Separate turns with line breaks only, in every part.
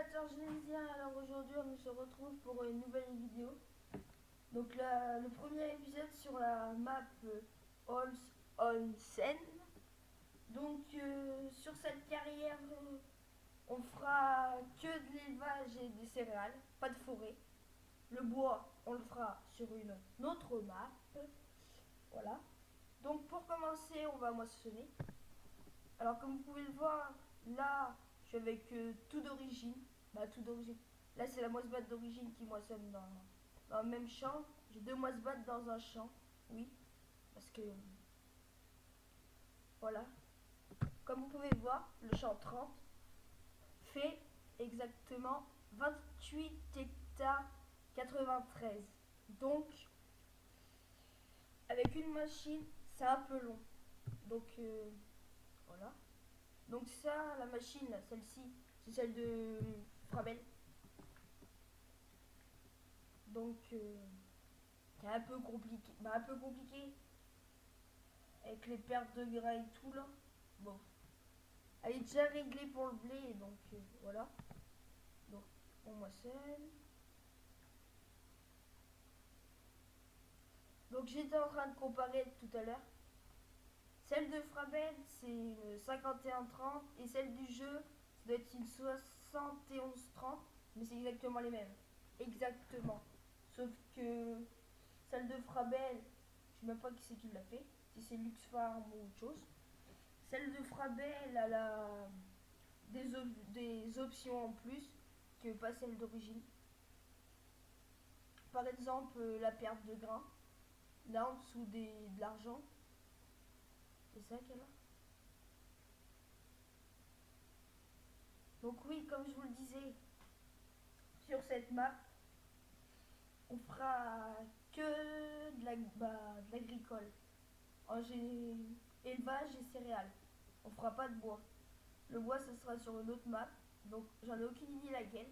créateurs génésiens, alors aujourd'hui on se retrouve pour une nouvelle vidéo. Donc le premier épisode sur la map Halls on Seine. Donc sur cette carrière, on fera que de l'élevage et des céréales, pas de forêt. Le bois, on le fera sur une autre map. Voilà. Donc pour commencer, on va moissonner. Alors comme vous pouvez le voir, là je suis avec tout d'origine. Tout d'origine. Là c'est la moisse-batte d'origine qui moissonne dans le même champ. J'ai deux moisse-battes dans un champ. Oui. Parce que voilà. Comme vous pouvez voir, le champ 30 fait exactement 28 hectares 93. Donc avec une machine, c'est un peu long. Donc voilà. Donc ça, la machine, celle-ci, c'est celle de Frabel. Donc c'est un peu compliqué. Un peu compliqué avec les pertes de grains et tout là. Bon. Elle est déjà réglée pour le blé, donc voilà. Donc on moissonne. Donc j'étais en train de comparer tout à l'heure. Celle de Frabel, c'est une 51-30 et celle du jeu, ça doit être une 71-30, mais c'est exactement les mêmes. Exactement. Sauf que celle de Frabel, je sais même pas qui c'est qui l'a fait, si c'est Luxfarm ou autre chose. Celle de Frabel, elle a des options en plus que pas celle d'origine. Par exemple, la perte de grains, là en dessous de l'argent. C'est ça qu'elle a. Donc oui, comme je vous le disais, sur cette map, on fera que de l'agricole. Élevage et céréales. On fera pas de bois. Le bois, ça sera sur une autre map. Donc j'en ai aucune idée laquelle.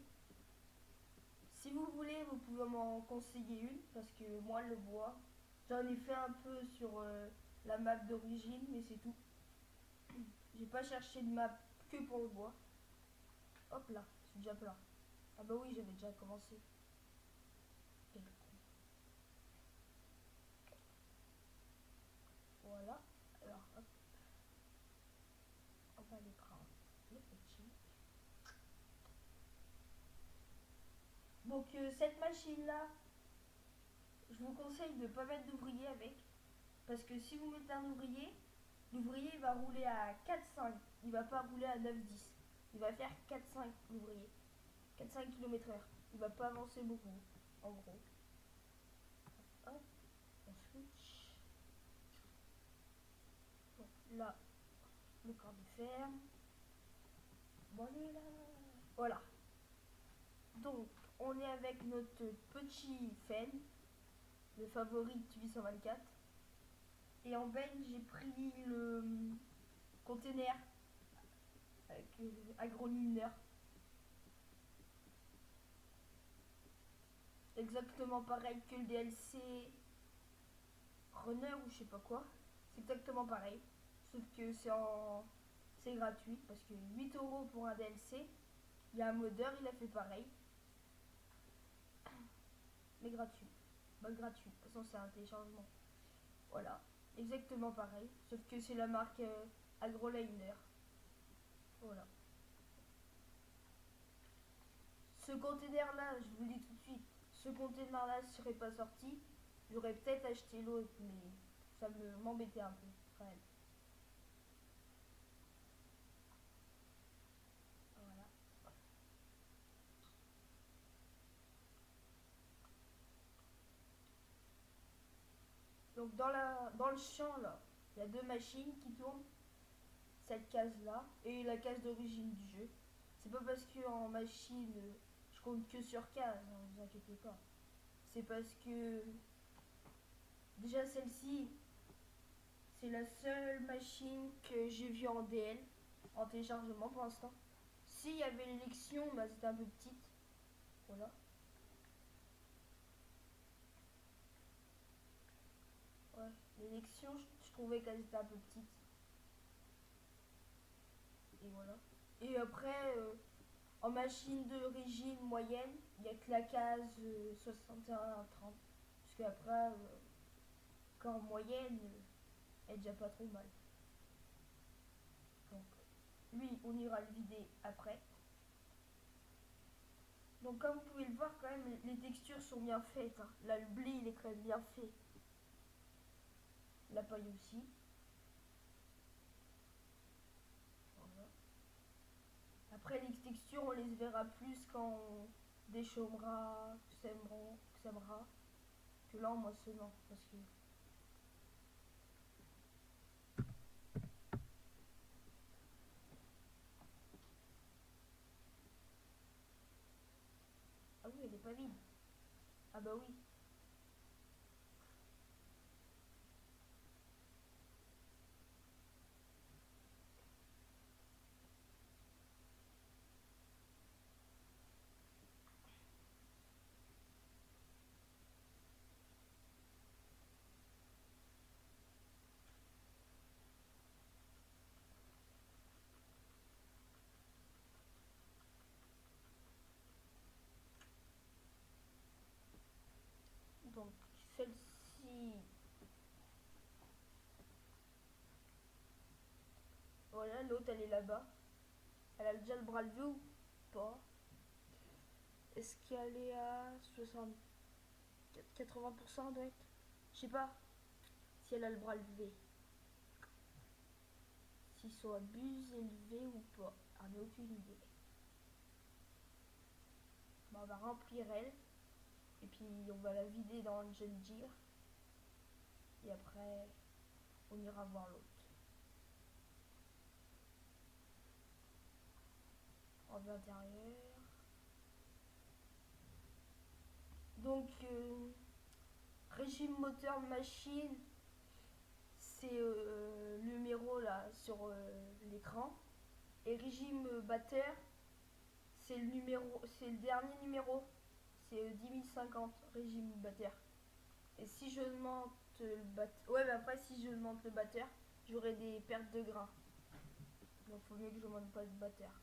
Si vous voulez, vous pouvez m'en conseiller une. Parce que moi, le bois, j'en ai fait un peu sur la map d'origine, mais c'est tout. J'ai pas cherché de map que pour le bois. Hop là, c'est déjà plein. Ah bah oui, j'avais déjà commencé. Voilà. Alors, hop. On va aller prendre le petit. Donc, cette machine-là, je vous conseille de ne pas mettre d'ouvrier avec. Parce que si vous mettez un ouvrier, l'ouvrier va rouler à 4-5. Il va pas rouler à 9-10. Il va faire 4-5 l'ouvrier. 4-5 km/h. Il va pas avancer beaucoup, en gros. Hop, on switch. Donc là, le corps de fer. Bon, allez là. Voilà. Donc, on est avec notre petit Fen, le Favorite 824. Et en benne, j'ai pris le container avec agronumeur. Exactement pareil que le DLC Runner ou je sais pas quoi. C'est exactement pareil. Sauf que c'est gratuit parce que 8 € pour un DLC. Il y a un modeur, il a fait pareil. Mais gratuit. Gratuit. De toute façon, c'est un téléchargement. Voilà. Exactement pareil. Sauf que c'est la marque Agroliner. Voilà. Ce container là, je vous le dis tout de suite, ce container là serait pas sorti, j'aurais peut-être acheté l'autre, mais ça m'embêtait un peu quand même. Voilà. Donc dans le champ là, il y a deux machines qui tournent, cette case là et la case d'origine du jeu. C'est pas parce que en machine je compte que sur case, ne vous inquiétez pas. C'est parce que déjà celle-ci, c'est la seule machine que j'ai vue en DL, en téléchargement pour l'instant. S'il y avait l'élection, c'était un peu petite. Voilà. Ouais, l'élection, je trouvais qu'elle était un peu petite. Et voilà. Et après, En machine de régime moyenne, il n'y a que la case 61 à 30. Parce qu'après, quand en moyenne, elle est déjà pas trop mal. Donc, lui, on ira le vider après. Donc, comme vous pouvez le voir, quand même, les textures sont bien faites. Hein. Là, le blé, il est quand même bien fait. La paille aussi. Voilà. Après, les textures, on les verra plus quand on déchaumera, sèmera, que là, en moissonnant. Parce que ah oui, elle est pas vide. Ah bah oui. Donc, celle-ci, voilà, l'autre, elle est là-bas. Elle a déjà le bras levé ou pas? Est-ce qu'elle est à 60, 80% doit être? Je sais pas si elle a le bras levé. S'ils sont abusés élevés ou pas. J'en ai aucune idée. Bon, on va remplir elle. Et puis on va la vider dans le John Deere. Et après, on ira voir l'autre. En intérieur. Donc, régime moteur machine, c'est le numéro là sur l'écran. Et régime batteur, c'est le numéro, c'est le dernier numéro. C'est 10 050 régime batteur. Et si je monte le batteur, ouais, mais après si je monte le batteur, j'aurai des pertes de grains. Donc il faut mieux que je monte pas le batteur.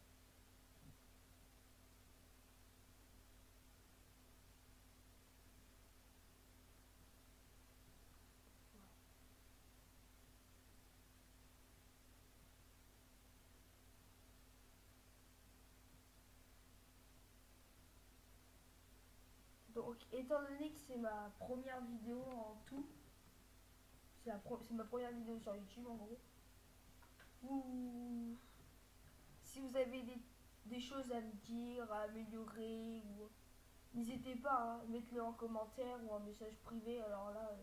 Donc étant donné que c'est ma première vidéo en tout, c'est ma première vidéo sur YouTube en gros. Ou si vous avez des choses à me dire, à améliorer, ou n'hésitez pas, hein, mettez-le en commentaire ou en message privé. Alors là,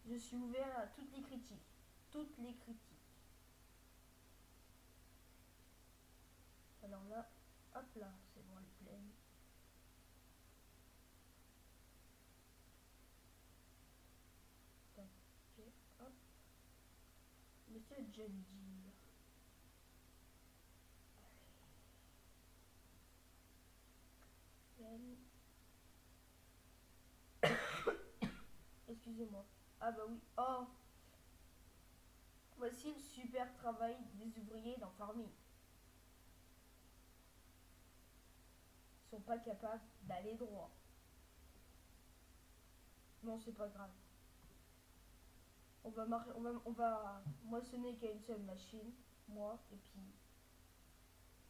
je suis ouvert à toutes les critiques. Toutes les critiques. Alors là, hop là, c'est bon, elle est pleine. Tac, hop. Monsieur John Deere. Pleine. Excusez-moi. Ah bah oui. Oh, voici le super travail des ouvriers dans Farming. Ils sont pas capables d'aller droit. Non, c'est pas grave. On va moissonner qu'à une seule machine, moi, et puis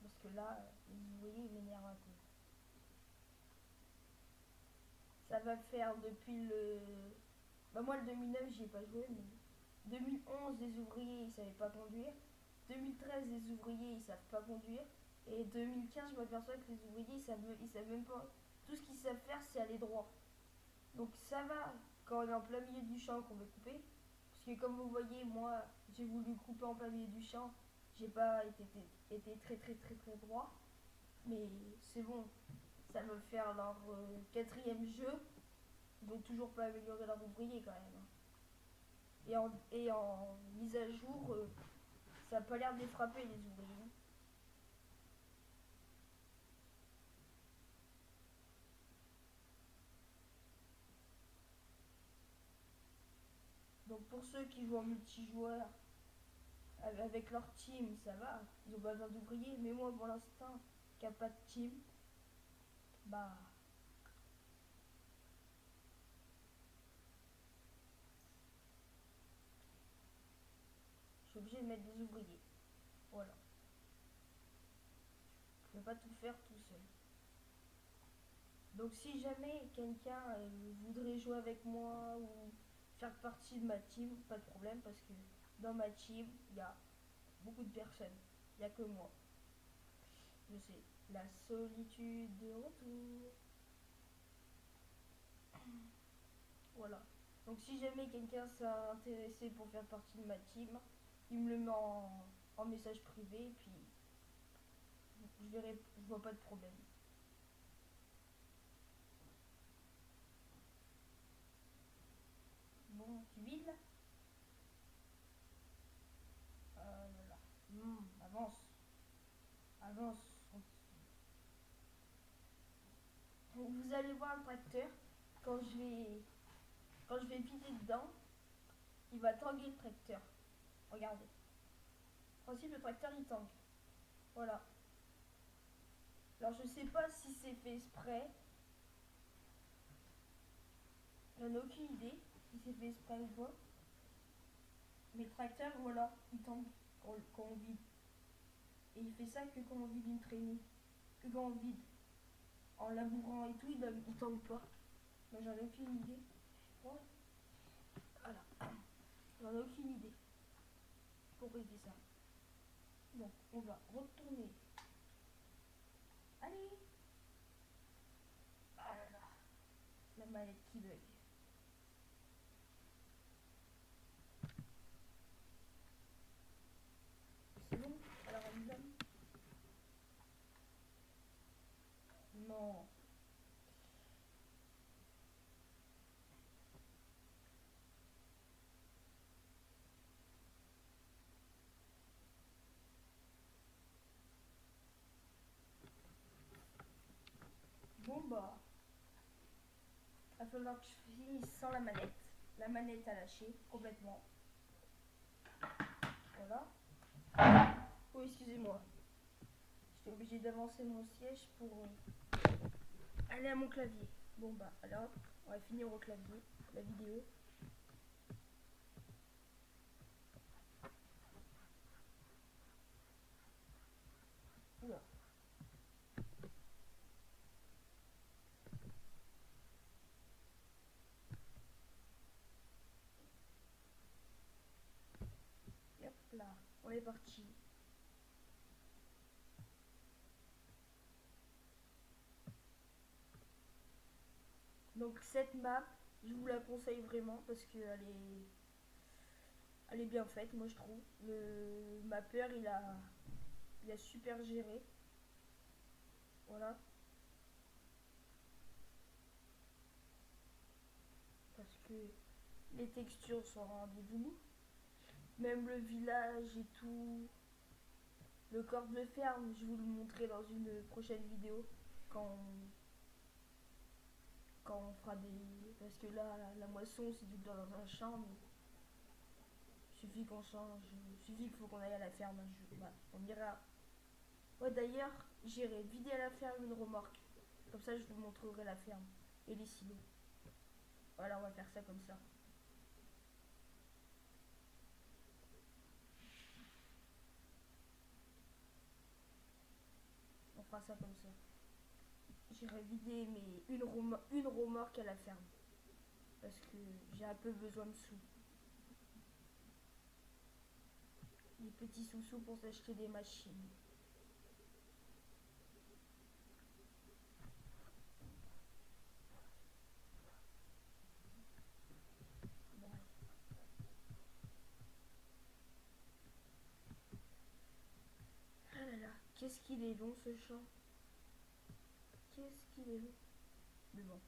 parce que là, les ouvriers m'énervent un peu. Ça va faire depuis le. Bah, moi, le 2009, j'y ai pas joué, mais 2011, les ouvriers, ils savaient pas conduire. 2013, les ouvriers, ils savent pas conduire. Et 2015, je m'aperçois que les ouvriers, ils savent même pas. Tout ce qu'ils savent faire, c'est aller droit. Donc, ça va quand on est en plein milieu du champ qu'on veut couper. Parce que, comme vous voyez, moi, j'ai voulu couper en plein milieu du champ. J'ai pas été très, très, très, très droit. Mais c'est bon, ça va faire leur quatrième jeu. Ils n'ont toujours pas amélioré leur ouvrier quand même. Et en mise à jour, ça n'a pas l'air de les frapper les ouvriers. Donc pour ceux qui jouent en multijoueur avec leur team, ça va. Ils ont pas besoin d'ouvriers. Mais moi pour l'instant, qui a pas de team, bah je suis obligé de mettre des ouvriers. Voilà. Je peux pas tout faire tout seul. Donc si jamais quelqu'un voudrait jouer avec moi ou faire partie de ma team, pas de problème parce que dans ma team, il y a beaucoup de personnes. Il n'y a que moi. Je sais. La solitude de retour. Voilà. Donc si jamais quelqu'un s'est intéressé pour faire partie de ma team, il me le met en message privé et puis je vois pas de problème. Bon, tu vides là voilà. Avance. Avance. Vous allez voir le tracteur. Quand je vais, quand je vais vider dedans, il va tanguer le tracteur. Regardez. En principe, le tracteur il tangue. Voilà. Alors je sais pas si c'est fait exprès. J'en ai aucune idée si c'est fait exprès ou pas. Mais le tracteur, voilà, il tangue quand on vide. Et il fait ça que quand on vide une traînée. Que quand on vide. En labourant et tout, il tangue pas. Moi j'en ai aucune idée. Voilà. J'en ai aucune idée. Pourquoi il fait ça. Donc on va retourner. Allez. Ah là là. La manette qui bug. C'est bon. Alors on y va. Non. Bon bah. Il va falloir que je finisse sans la manette. La manette a lâché complètement. Voilà. Oh, excusez-moi. J'étais obligé d'avancer mon siège pour aller à mon clavier. Bon bah alors, on va finir au clavier la vidéo. Oula. Et hop là, on est parti. Donc cette map, je vous la conseille vraiment parce qu'elle elle est bien faite, moi je trouve. Le mapper, il a super géré. Voilà. Parce que les textures sont au rendez-vous. Même le village et tout. Le corps de ferme, je vous le montrerai dans une prochaine vidéo. Quand on fera des... Parce que là, la moisson, c'est tout dans un champ. Mais suffit qu'on change. Suffit qu'il faut qu'on aille à la ferme. Bah, on ira. Ouais, d'ailleurs, j'irai vider à la ferme une remorque. Comme ça, je vous montrerai la ferme. Et les silos. Voilà, on va faire ça comme ça. On fera ça comme ça. J'irai vider une remorque à la ferme. Parce que j'ai un peu besoin de sous. Des petits sous-sous pour s'acheter des machines. Bon. Ah là là, qu'est-ce qu'il est long ce champ. Qu'est-ce qu'il est long. Mais bon,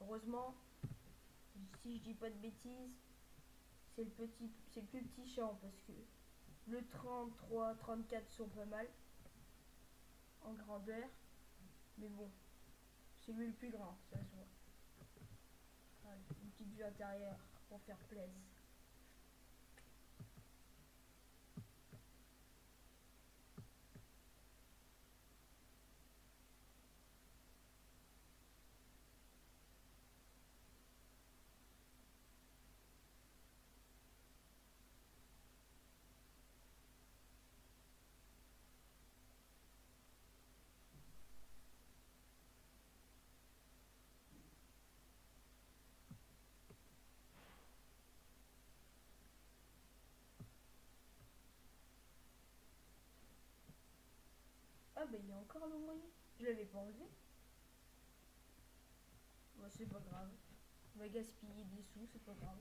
heureusement, si je dis pas de bêtises, c'est le plus petit champ parce que le 33, 34 sont pas mal en grandeur. Mais bon, c'est lui le plus grand, ça se voit. Allez, une petite vue intérieure pour faire plaisir. bah il est encore l'envoyé. Je l'avais pas enlevé. Bah, c'est pas grave. On va gaspiller des sous, c'est pas grave.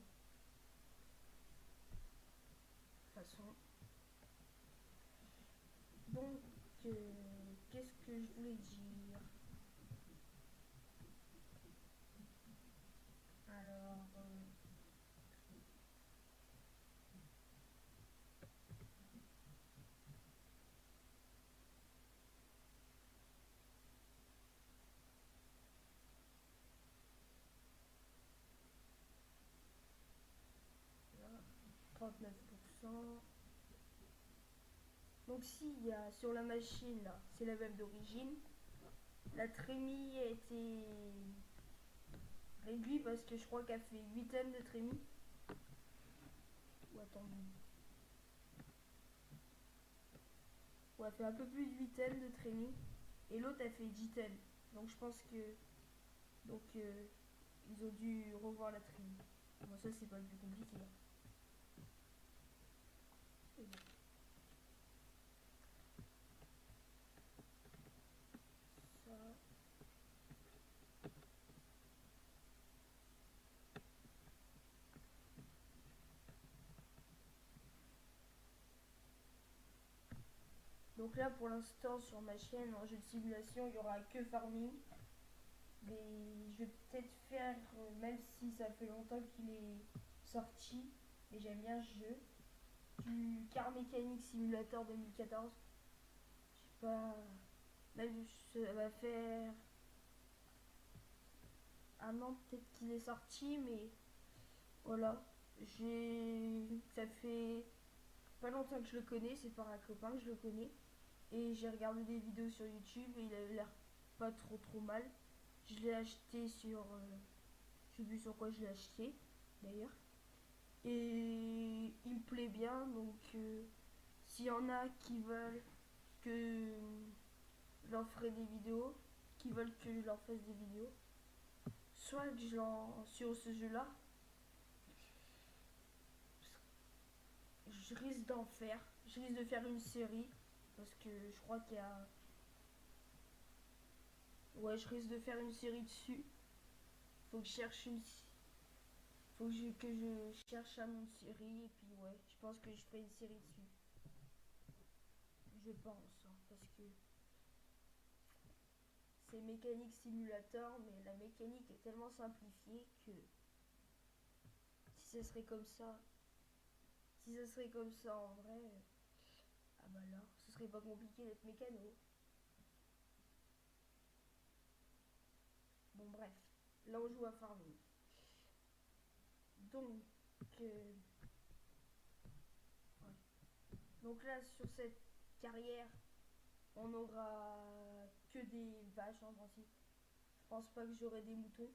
De toute façon. Donc, qu'est-ce que je voulais dire? Alors, là, 39%. Donc si, il y a sur la machine, là, c'est la même d'origine. La trémie a été réduite parce que je crois qu'elle fait 8 m de trémie. Ou attendez. Ouais, elle fait un peu plus de 8 m de trémie. Et l'autre, elle fait 10 m. Donc je pense que... Donc ils ont dû revoir la trémie. Bon, ça, c'est pas le plus compliqué. Et bon. Ça... Donc là, pour l'instant, sur ma chaîne, en jeu de simulation, il n'y aura que farming. Mais je vais peut-être faire, même si ça fait longtemps qu'il est sorti, mais j'aime bien ce jeu, du Car Mécanique Simulator 2014. Je sais pas, même ça va faire un an peut-être qu'il est sorti, mais voilà. Ça fait pas longtemps que je le connais, c'est par un copain que je le connais. Et j'ai regardé des vidéos sur YouTube et il avait l'air pas trop mal. Je l'ai acheté sur... je sais plus sur quoi je l'ai acheté d'ailleurs. Et il me plaît bien, donc s'il y en a qui veulent que je leur ferai des vidéos, qui veulent que je leur fasse des vidéos, soit que sur ce jeu-là, je risque d'en faire. Je risque de faire une série, parce que je crois qu'il y a... Ouais, je risque de faire une série dessus. Faut que je cherche une... Faut que je cherche un nom de série, et puis ouais, je pense que je ferai une série dessus. Je pense, hein, parce que c'est mécanique simulateur, mais la mécanique est tellement simplifiée que si ça serait comme ça, en vrai, ah bah là, ce serait pas compliqué d'être mécano. Bon bref, là on joue à farming. Donc, ouais. Donc là sur cette carrière, on aura que des vaches en principe. Je pense pas que j'aurai des moutons,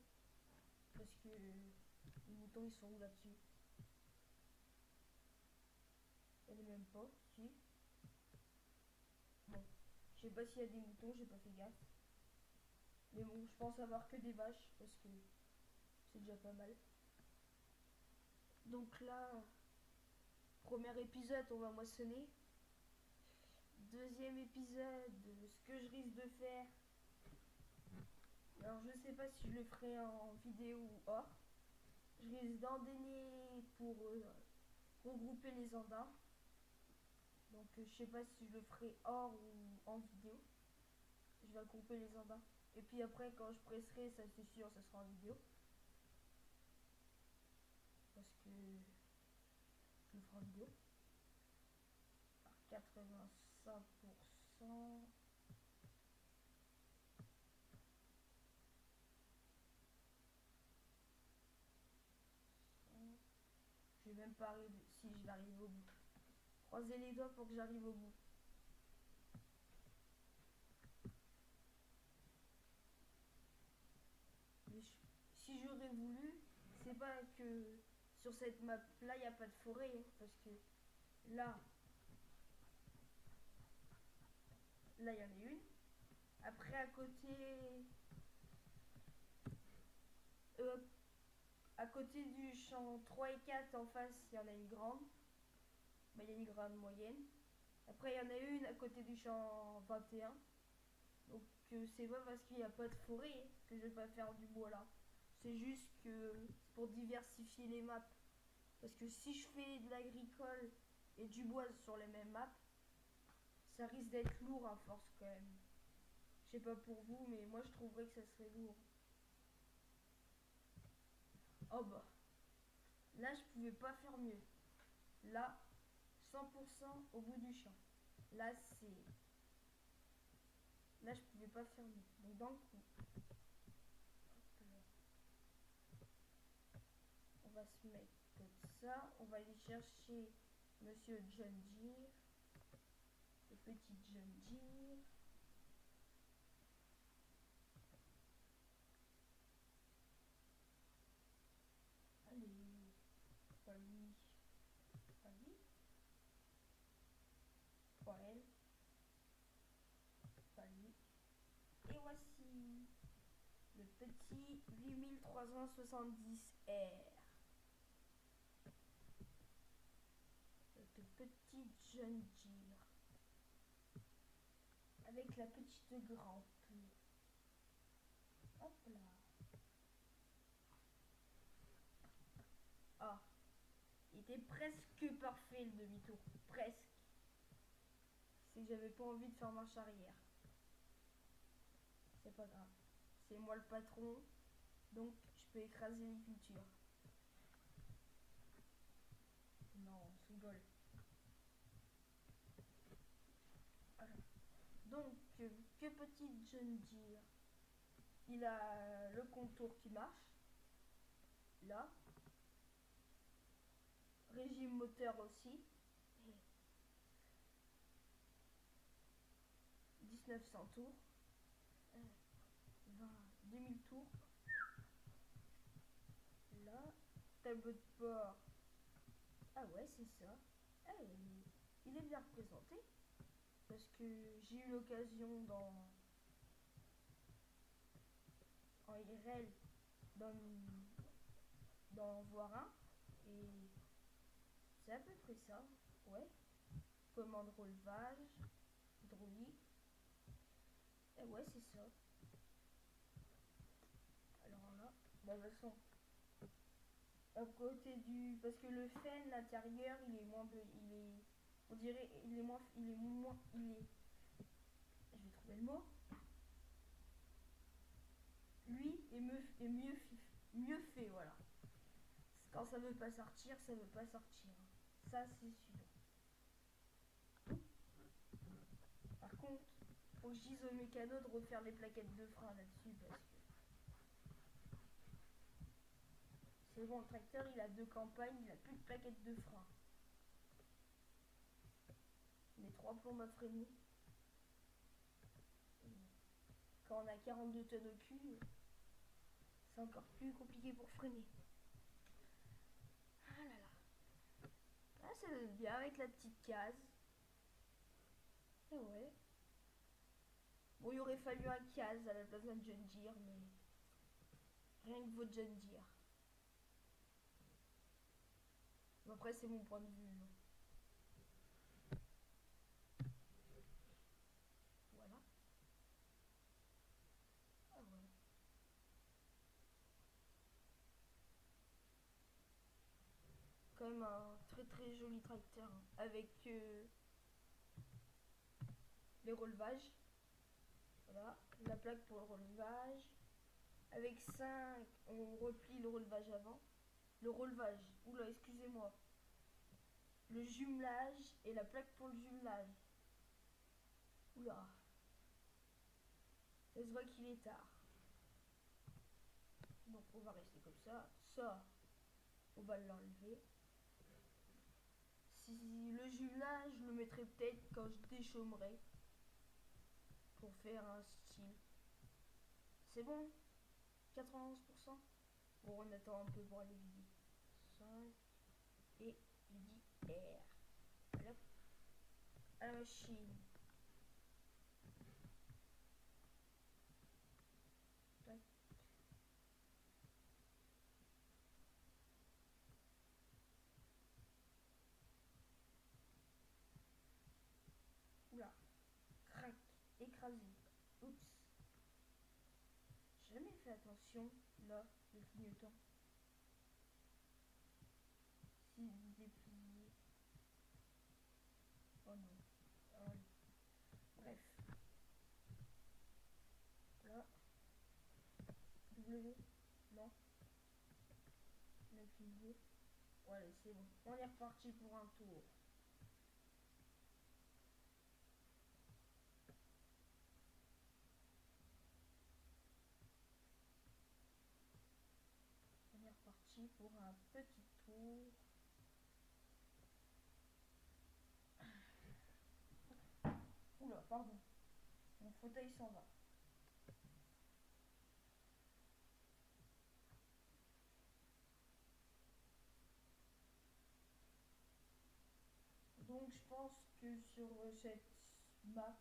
parce que les moutons ils sont où là-dessus? Elle est même pas, si. Bon, je sais pas s'il y a des moutons, j'ai pas fait gaffe. Mais bon, je pense avoir que des vaches parce que c'est déjà pas mal. Donc là, premier épisode, on va moissonner. Deuxième épisode, ce que je risque de faire. Alors je sais pas si je le ferai en vidéo ou hors. Je risque d'endainer pour regrouper les andins. Donc je sais pas si je le ferai hors ou en vidéo. Je vais regrouper les andins. Et puis après quand je presserai, ça c'est sûr, ça sera en vidéo. Parce que je le ferai en vidéo. Par 85%. Je vais même pas arriver si je vais arriver au bout. Croisez les doigts pour que j'arrive au bout. Mais si j'aurais voulu, c'est pas que sur cette map là il n'y a pas de forêt, hein, parce que là il y en a une. Après euh, à côté du champ 3 et 4 en face, il y en a une grande. Il y a une grande moyenne. Après il y en a une à côté du champ 21. que c'est pas parce qu'il n'y a pas de forêt que je vais pas faire du bois là. C'est juste que c'est pour diversifier les maps. Parce que si je fais de l'agricole et du bois sur les mêmes maps, ça risque d'être lourd à force quand même. Je sais pas pour vous, mais moi je trouverais que ça serait lourd. Oh bah, là je pouvais pas faire mieux. Là, 100% au bout du champ. Là c'est... Là je pouvais pas faire mieux. Donc dans le coup, on va se mettre comme ça. On va aller chercher Monsieur John Deere. Le petit John Deere. Allez, pas lui, pas lui, pas elle, pas lui. Et voici le petit 8370R. Le petit John Deere. Avec la petite grampe. Hop là. Ah, il était presque parfait le demi-tour. Presque. C'est que j'avais pas envie de faire marche arrière. C'est pas grave. C'est moi le patron. Donc je peux écraser les cultures. Non, on se rigole. Voilà. Donc, que petit John Deere. Il a le contour qui marche. Là. Régime moteur aussi. 1900 tours. 20, 2000 tours. Là. Tableau de bord. Ah ouais, c'est ça. Ah, il est bien représenté. Parce que j'ai eu l'occasion en IRL d'en voir un. Et c'est à peu près ça. Ouais. Commande relevage. Hydraulique. Et ouais, c'est ça. Alors là, bah, de toute façon, à côté du... Parce que le fan, l'intérieur, il est moins... Il est... On dirait... Il est moins... Il est moins... Il est... Je vais trouver le mot. Lui est mieux fait, voilà. Quand ça veut pas sortir, ça veut pas sortir. Ça, c'est sûr. Par contre, faut que je dise au mécano de refaire les plaquettes de frein là-dessus parce que c'est bon, le tracteur il a 2 campagnes, il a plus de plaquettes de frein. Les 3 plombes à freiner. Quand on a 42 tonnes au cul, c'est encore plus compliqué pour freiner. Ah là là. Ah, ça donne bien avec la petite case. Et ouais. Bon, il aurait fallu un case à la place d'un John Deere, mais rien que votre John Deere. Bon, après, c'est mon point de vue. Voilà. Ah ouais. Quand même un très très joli tracteur hein, avec les relevages. Voilà, la plaque pour le relevage. Avec 5, on replie le relevage avant. Le relevage, oula, excusez-moi. Le jumelage et la plaque pour le jumelage. Oula. Ça se voit qu'il est tard. Donc on va rester comme ça. Ça, on va l'enlever. Si le jumelage, je le mettrai peut-être quand je déchaumerai. Pour faire un style. C'est bon 91%. Bon, on attend un peu pour aller vider. 5 et il dit R. Hop. À la machine. Tac. Oula. Crac. Écrasé. Oups. fais attention, là, le clignotant. Si vous dépliez... Oh non. Allez. Bref. Là. W. Non. On a cliqué. Voilà, c'est bon. On est reparti pour un tour. On est reparti pour un petit tour. Oula, pardon. Mon fauteuil s'en va. Donc je pense que sur cette map,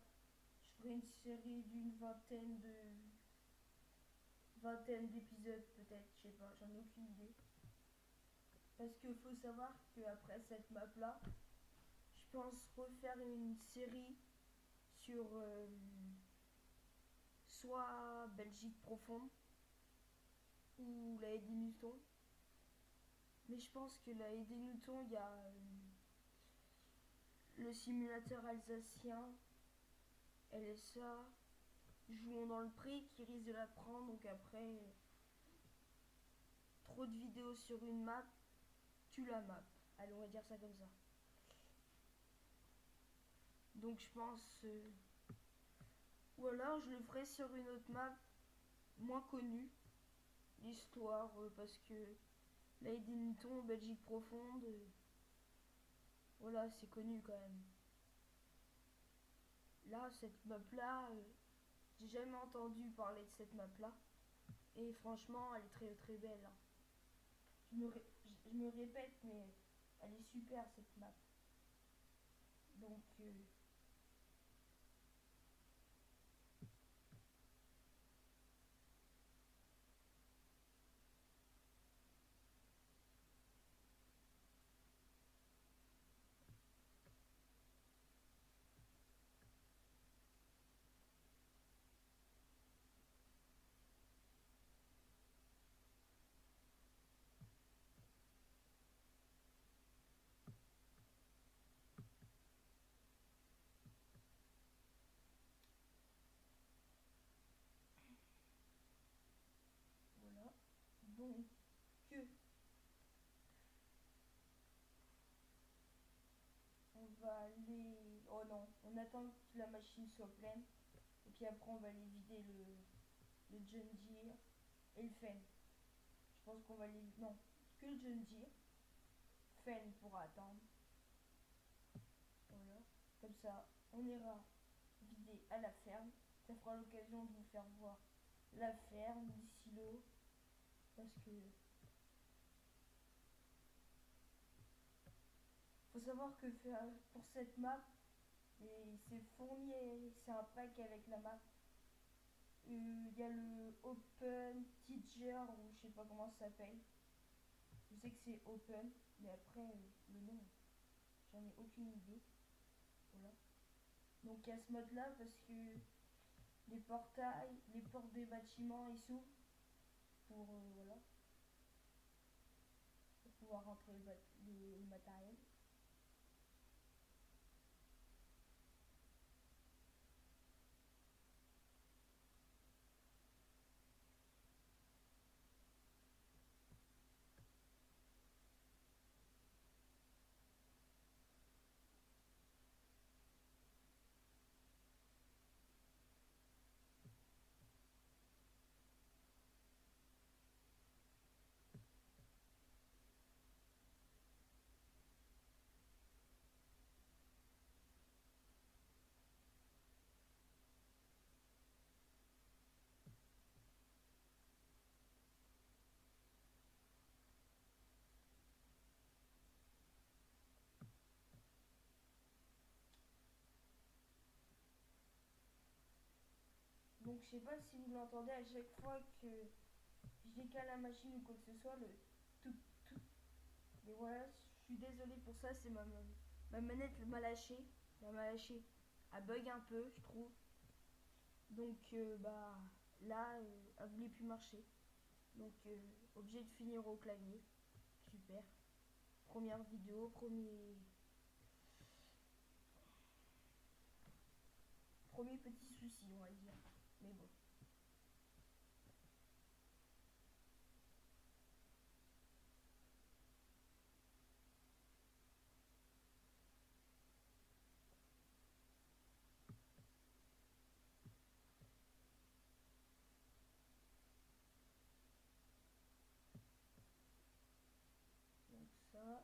je ferai une série d'une vingtaine d'épisodes peut-être, je sais pas, j'en ai aucune idée. Parce qu'il faut savoir qu'après cette map là, je pense refaire une série sur soit Belgique profonde ou la haie des Newton. Mais je pense que la haie des Newton, il y a le simulateur alsacien, LSA, jouons dans le prix qui risque de la prendre. Donc après, trop de vidéos sur une map, tu la map. Allez, on va dire ça comme ça. Donc je pense... ou alors je le ferai sur une autre map moins connue. L'histoire, parce que là, Eddington, Belgique profonde, voilà, c'est connu quand même. Là, cette map-là, j'ai jamais entendu parler de cette map-là. Et franchement, elle est très très belle. Hein. Je me répète, mais elle est super cette map. Donc... voilà. Donc... on va aller... Oh non, on attend que la machine soit pleine. Et puis après, on va aller vider le John Deere et le Fen. Je pense qu'on va aller... Non, que le John Deere. Fen pourra attendre. Voilà. Comme ça, on ira vider à la ferme. Ça fera l'occasion de vous faire voir la ferme, les silos. Parce que... faut savoir que pour cette map, et c'est fourni, c'est un pack avec la map. Il y a le Open Teacher, ou je sais pas comment ça s'appelle. Je sais que c'est Open, mais après, le nom, j'en ai aucune idée. Voilà. Donc il y a ce mode là parce que les portails, les portes des bâtiments, ils s'ouvrent pour, voilà, pour pouvoir rentrer le matériel. Donc je sais pas si vous l'entendez à chaque fois que je décale la machine ou quoi que ce soit, le tout tout. Mais voilà, je suis désolée pour ça, c'est ma manette m'a lâché. Elle m'a lâché. Elle bug un peu, je trouve. Donc bah là, elle voulait plus marcher. Donc, obligé de finir au clavier. Super. Première vidéo, premier petit souci, on va dire. Mais bon. Donc ça,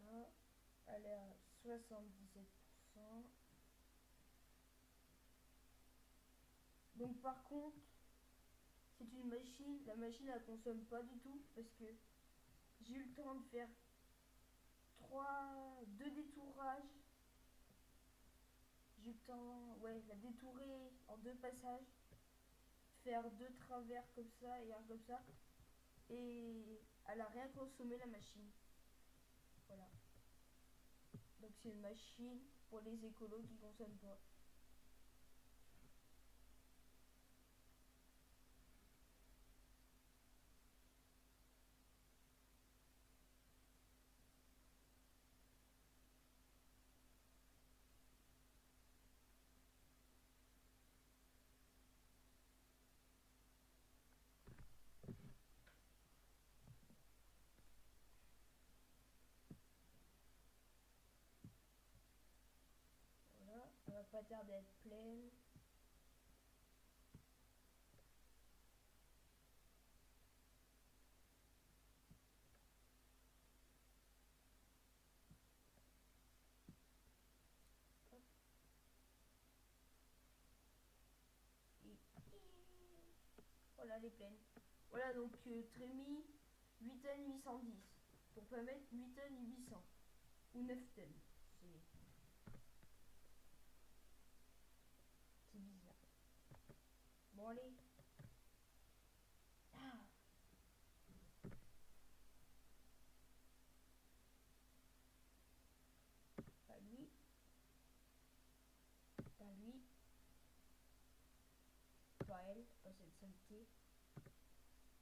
là, elle est à 77%. Donc par contre, c'est une machine, la machine elle consomme pas du tout parce que j'ai eu le temps de faire deux détourages. J'ai eu le temps, ouais, la détourer en deux passages, faire deux travers comme ça et un comme ça. Et elle a rien consommé la machine. Voilà. Donc c'est une machine pour les écolos qui consomment pas. Voilà, elle va pas tarder à être pleine. Hop. Et voilà, elle est pleine. Voilà, donc Trémi 8 tonnes 810. Pour pas mettre 8 tonnes 800. Ou 9 tonnes. C'est bizarre. Bon, allez. Ah, pas lui. Pas lui. Pas elle. Pas cette saleté.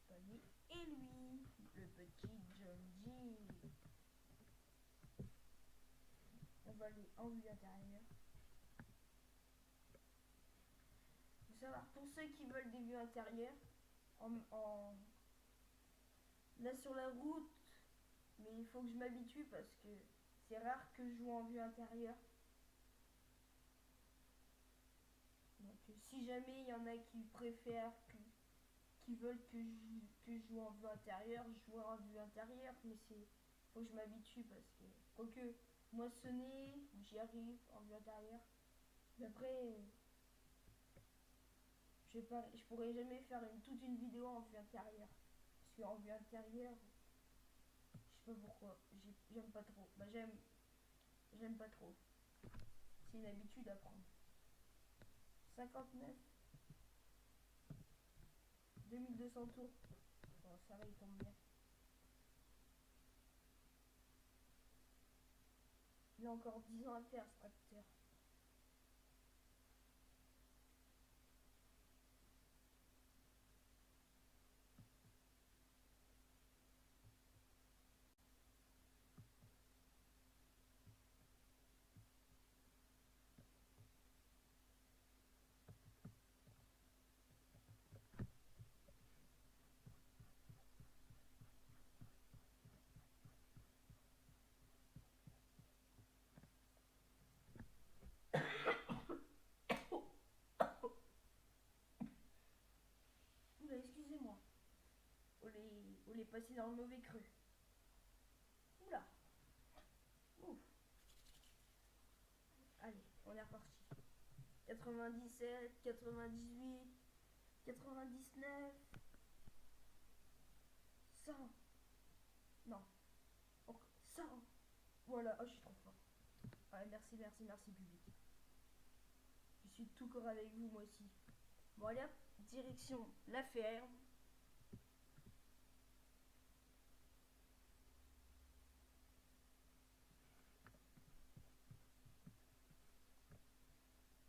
Pas lui. Et lui. Le petit John G. On va aller en vue intérieure. Faut savoir, pour ceux qui veulent des vues intérieures, là sur la route, mais il faut que je m'habitue parce que c'est rare que je joue en vue intérieure. Donc si jamais il y en a qui préfèrent, qui veulent que je joue en vue intérieure, je joue en vue intérieure, mais faut que je m'habitue parce que quoique moissonner, j'y arrive en vue intérieure. Mais après, je pourrais jamais faire toute une vidéo en vue intérieure. Parce qu'en vue intérieure, je sais pas pourquoi, j'aime pas trop. Bah j'aime pas trop. C'est une habitude à prendre. 59, 2200 tours. Bon, ça va, il tombe bien. Il a encore 10 ans à faire, ce tracteur. Oula, excusez-moi. On est passé dans le mauvais creux. Oula. Ouf. Allez, on est reparti. 97, 98, 99, 100. Non. 100. Voilà, oh, je suis trop fort. Ouais, merci, merci, merci, public. Je suis tout corps avec vous, moi aussi. Bon, allez hop, direction la ferme.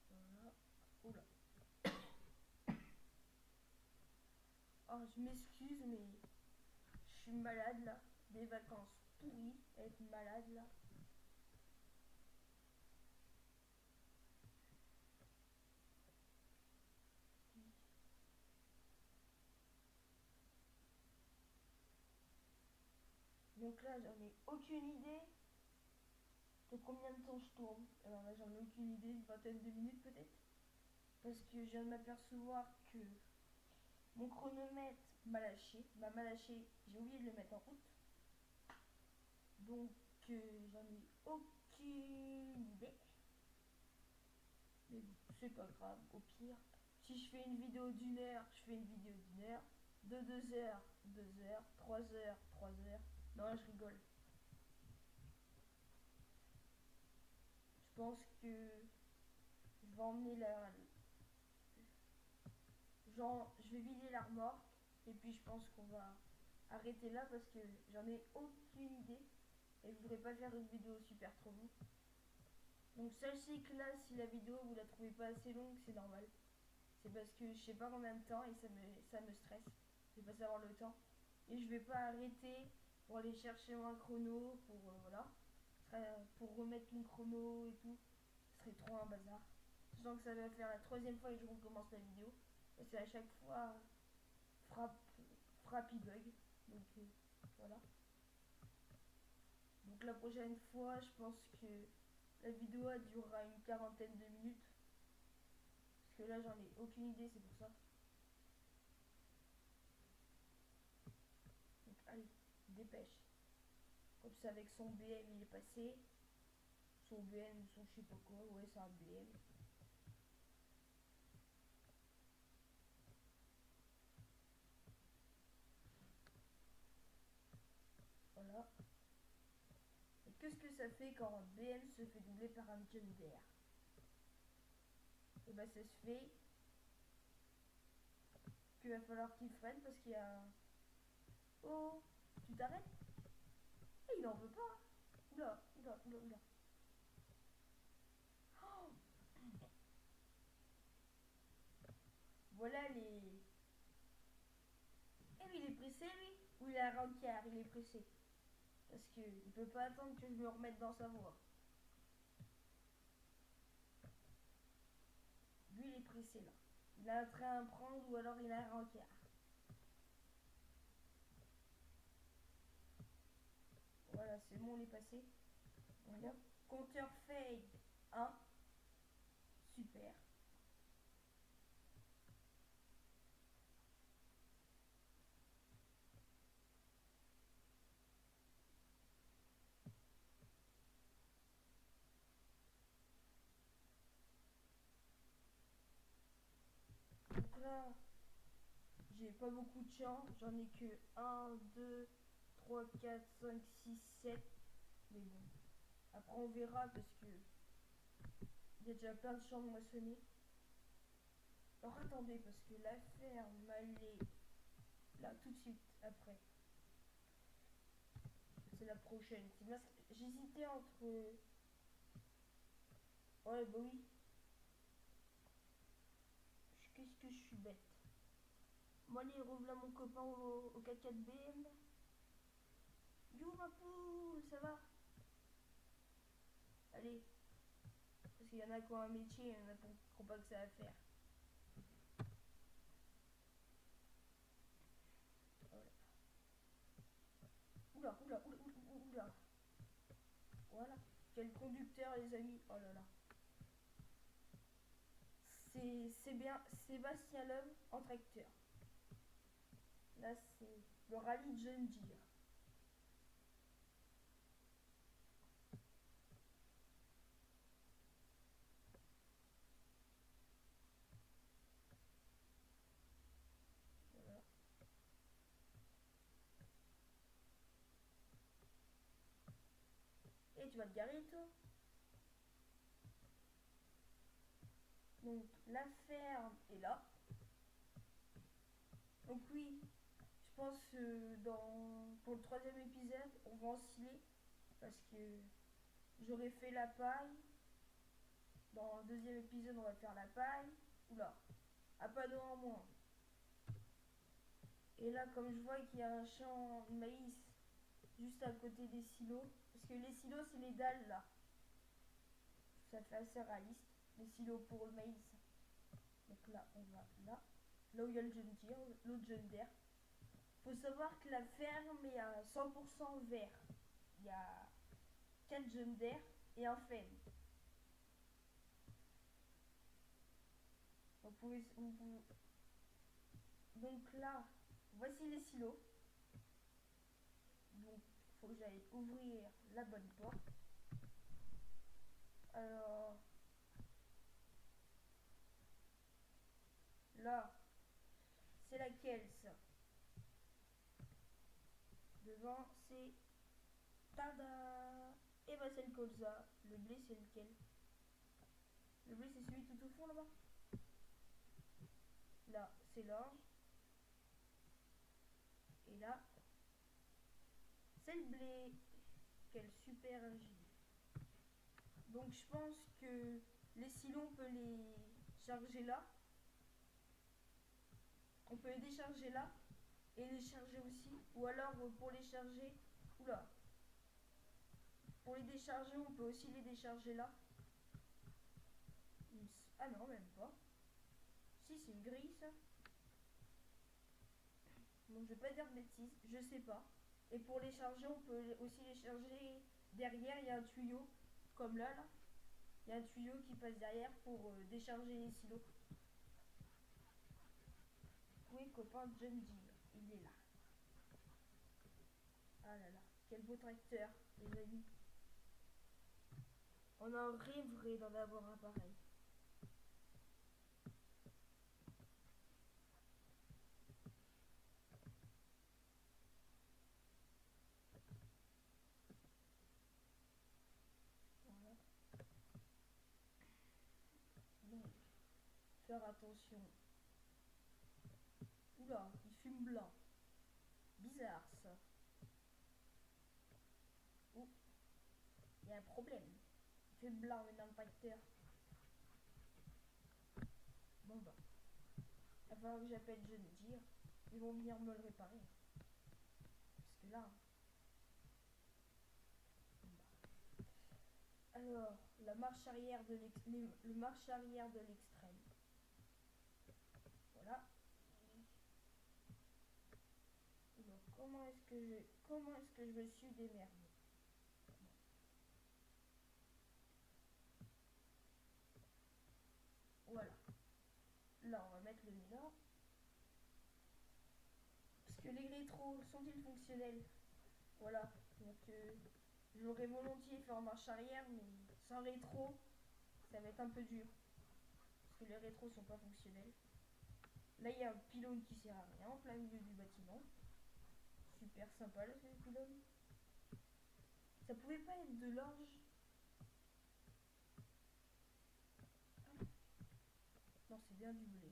Voilà. Oula. Alors je m'excuse mais je suis malade là. Des vacances pourries, être malade là. Donc là j'en ai aucune idée de combien de temps je tourne. Alors là j'en ai aucune idée, une vingtaine de minutes peut-être. Parce que je viens de m'apercevoir que mon chronomètre m'a mal lâché, j'ai oublié de le mettre en route. Donc j'en ai aucune idée. Mais bon, c'est pas grave, au pire. Si je fais une vidéo d'1 heure, je fais une vidéo d'1 heure. De 2 heures, 2 heures, 3 heures, 3 heures. Non, je rigole. Je pense que je vais emmener la. Genre, je vais vider la remorque. Et puis je pense qu'on va arrêter là parce que j'en ai aucune idée. Et je voudrais pas faire une vidéo super trop longue. Donc sachez que là, si la vidéo vous la trouvez pas assez longue, c'est normal. C'est parce que je sais pas combien de temps et ça me stresse. Je vais pas savoir le temps. Et je vais pas arrêter pour aller chercher un chrono pour voilà. Pour remettre mon chrono et tout. Ce serait trop un bazar. Sachant que ça va faire la troisième fois que je recommence la vidéo. Et c'est à chaque fois frappe bug. Donc voilà. Donc la prochaine fois, je pense que la vidéo durera une quarantaine de minutes. Parce que là, j'en ai aucune idée, c'est pour ça. Donc allez, dépêche. Comme ça, avec son BM, il est passé. Son BM, son je sais pas quoi. Ouais, c'est un BM. Voilà. Et qu'est-ce que ça fait quand un BM se fait doubler par un John Deere? Et bah ça se fait qu'il va falloir qu'il freine parce qu'il y a... Oh, tu t'arrêtes? Et il en veut pas. Oula, oula, oula, oula. Oh, voilà les... Eh mais il est pressé lui? Ou il a un rencard, il est pressé. Parce qu'il peut pas attendre que je me remette dans sa voie. Lui il est pressé là. Il a un train à prendre ou alors il a un rencard. Voilà, c'est bon, on est passé. Voilà. Compteur fade 1. Super. Donc là, j'ai pas beaucoup de chance. J'en ai que 1, 2, 3, 4, 5, 6, 7. Mais bon. Après on verra parce que il y a déjà plein de champs moissonnés. Alors attendez, parce que la ferme, elle est là tout de suite après. C'est la prochaine. J'hésitais entre. Ouais, bah oui. Qu'est-ce que je suis bête. Moi, allez, revoilà mon copain au 4x4 BM. Yo ma poule, ça va? Allez. Parce qu'il y en a qui ont un métier, il y en a qui n'ont pas que ça à faire. Voilà. Oula, oula, oula, oula, oula. Voilà. Quel conducteur, les amis. Oh là là. C'est bien Sébastien Loeb en tracteur. Là, c'est le rallye de John Deere. Voilà. Et tu vas te garer, toi? Donc, la ferme est là. Donc oui, je pense pour le troisième épisode, on va ensiler. Parce que j'aurais fait la paille. Dans le deuxième épisode, on va faire la paille. Oula, un panneau en moins. Et là, comme je vois qu'il y a un champ de maïs juste à côté des silos, parce que les silos, c'est les dalles là. Ça fait assez réaliste. Les silos pour le maïs. Donc là, on va là où il y a le John Deere, l'autre John Deere. Faut savoir que la ferme est à 100% vert. Il y a 4 John Deere et un Fenn. Donc là, voici les silos. Donc, il faut que j'aille ouvrir la bonne porte. Alors, là, c'est laquelle ça? Devant, c'est... Tada! Et bah c'est le colza. Le blé, c'est lequel? Le blé, c'est celui tout au fond là-bas. Là, c'est l'orge. Et là, c'est le blé. Quelle super ingénieux. Donc je pense que les silos, on peut les charger là. On peut les décharger là. Et les charger aussi. Ou alors pour les charger... Oula. Pour les décharger, on peut aussi les décharger là. Ah non, même pas. Si, c'est une grille ça. Donc je vais pas dire de bêtises, je sais pas. Et pour les charger, on peut aussi les charger derrière, il y a un tuyau, comme là. Il y a un tuyau qui passe derrière pour décharger les silos. Oui, copain John Deere, il est là. Ah là là, quel beau tracteur, les amis. On en rêverait d'en avoir un pareil. Voilà. Donc, faire attention. Oula, il fume blanc. Bizarre ça. Oh, il y a un problème. Il fait blanc dans le tracteur. Bon bah. Il va falloir que j'appelle John Deere. Ils vont venir me le réparer. Parce que là. Bah. Alors, la marche arrière de le marche arrière de l'extrême. Voilà. Donc, comment est-ce que je me suis démerdé? Voilà. Là, on va mettre le nez là. Parce que les rétros sont-ils fonctionnels? Voilà. Donc, j'aurais volontiers fait en marche arrière, mais sans rétro, ça va être un peu dur. Parce que les rétros sont pas fonctionnels. Là, il y a un pylône qui sert à rien en plein milieu du bâtiment. Super sympa là, ce pylône. Ça pouvait pas être de l'orge? Ah. Non, c'est bien du blé.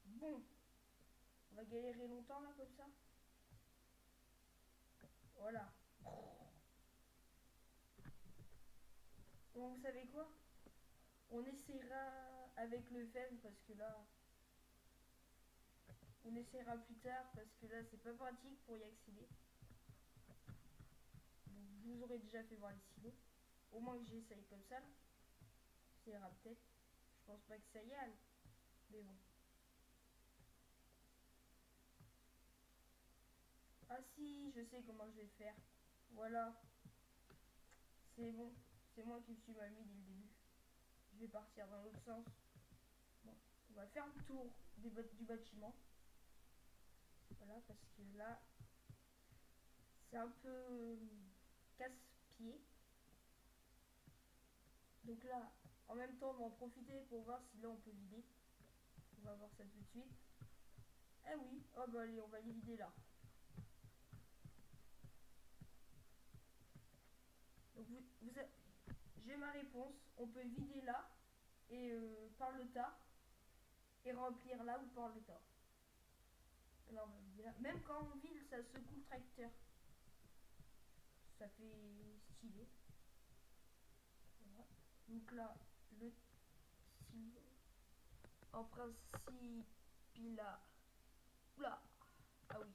Bon, on va galérer longtemps là comme ça. Voilà. Bon, vous savez quoi? On essaiera avec le FEM parce que là... On essaiera plus tard parce que là c'est pas pratique pour y accéder. Donc je vous aurais déjà fait voir les silos. Au moins que j'essaye comme ça là. Ça ira peut-être. Je pense pas que ça y aille. Mais bon. Ah si, je sais comment je vais faire. Voilà. C'est bon. C'est moi qui me suis mal mis dès le début. Je vais partir dans l'autre sens. Bon, on va faire le tour du bâtiment. Voilà, parce que là, c'est un peu casse-pied. Donc là, en même temps, on va en profiter pour voir si là on peut vider. On va voir ça tout de suite. Ah oui, oh bah allez, on va les vider là. Donc j'ai ma réponse. On peut vider là et par le tas et remplir là ou par le tas. Alors, même quand on vide, ça secoue le tracteur. Ça fait stylé. Voilà. Donc là, le silo. En principe, il a... Oula. Ah oui.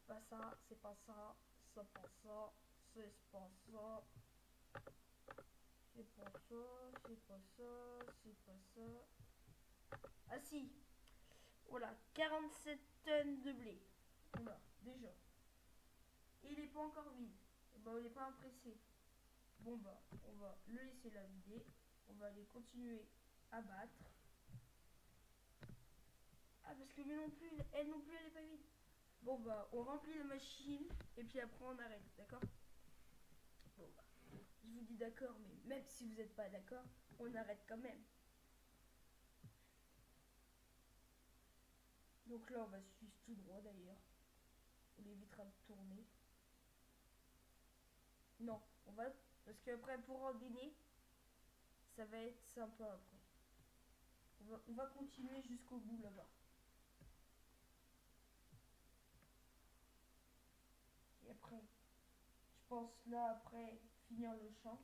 Pas ça, c'est pas ça. C'est pas ça. C'est pas ça. C'est pas ça. C'est pas ça. C'est pas ça. Ah si. Voilà. 47 tonnes de blé. On a déjà. Et il est pas encore vide. Et bah on n'est pas impressé. Bon bah on va le laisser la vider. On va aller continuer à battre. Ah parce que lui non plus, elle non plus elle est pas vide. Bon bah on remplit la machine et puis après on arrête, d'accord? Bon bah je vous dis d'accord, mais même si vous n'êtes pas d'accord, on arrête quand même. Donc là on va suivre tout droit d'ailleurs. On évitera de tourner. Non, on va... Parce qu'après pour ordonner, ça va être sympa après. On va continuer jusqu'au bout là-bas. Et après, je pense là après finir le champ.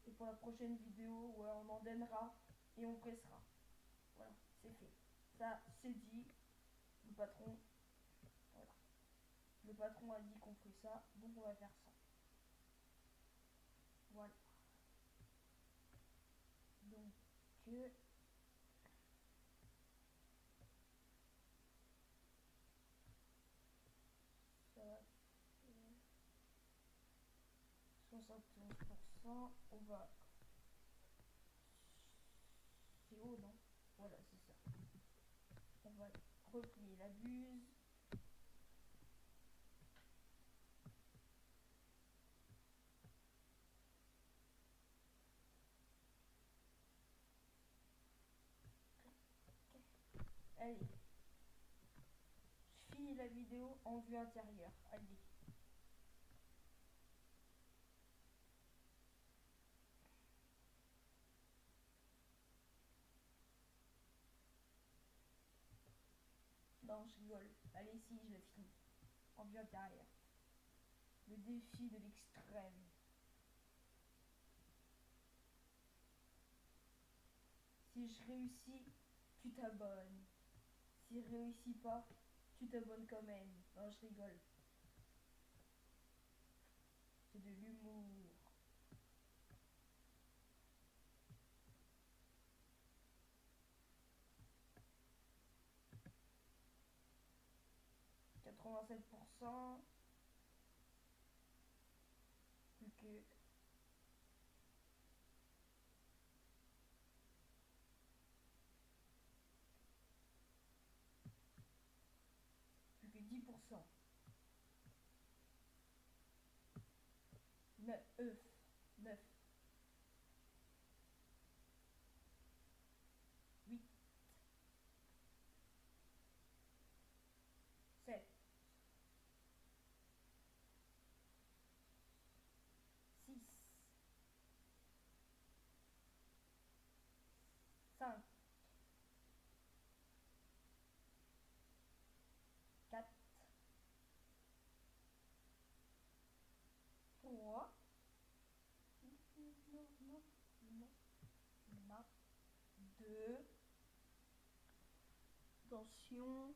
Et pour la prochaine vidéo, ouais, on en donnera et on pressera. Voilà, c'est fait. Ça, c'est dit. Le patron, voilà. Le patron a dit qu'on ferait ça, donc on va faire ça. Voilà. Donc, ça va faire 71%. On va... C'est haut, non? Voilà, c'est ça. On va replier la buse. Allez. Je finis la vidéo en vue intérieure. Allez. Non, je rigole. Allez, si, je la finis. En vue intérieure. Le défi de l'extrême. Si je réussis, tu t'abonnes. Si je réussis pas, tu t'abonnes quand même. Non, je rigole. C'est de l'humour. « 87%. Plus que... Plus que 10%. 9 œufs. 9. 8. 7. 6. 5. 4. 3. Non, non, non, non. 2. Attention.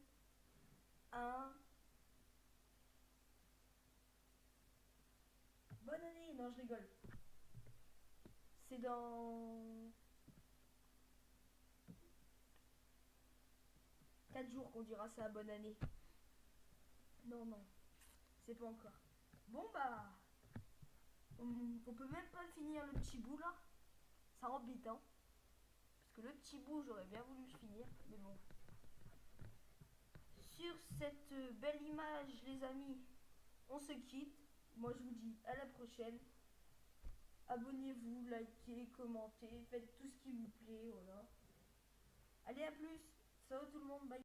1. Bonne année. Non, je rigole. C'est dans 4 jours qu'on dira ça, bonne année. Non, non. C'est pas encore. Bon, bah... On peut même pas finir le petit bout, là. Ça embête, hein. Parce que le petit bout, j'aurais bien voulu le finir. Mais bon. Sur cette belle image, les amis, on se quitte. Moi, je vous dis à la prochaine. Abonnez-vous, likez, commentez, faites tout ce qui vous plaît, voilà. Allez, à plus. Ciao tout le monde, bye.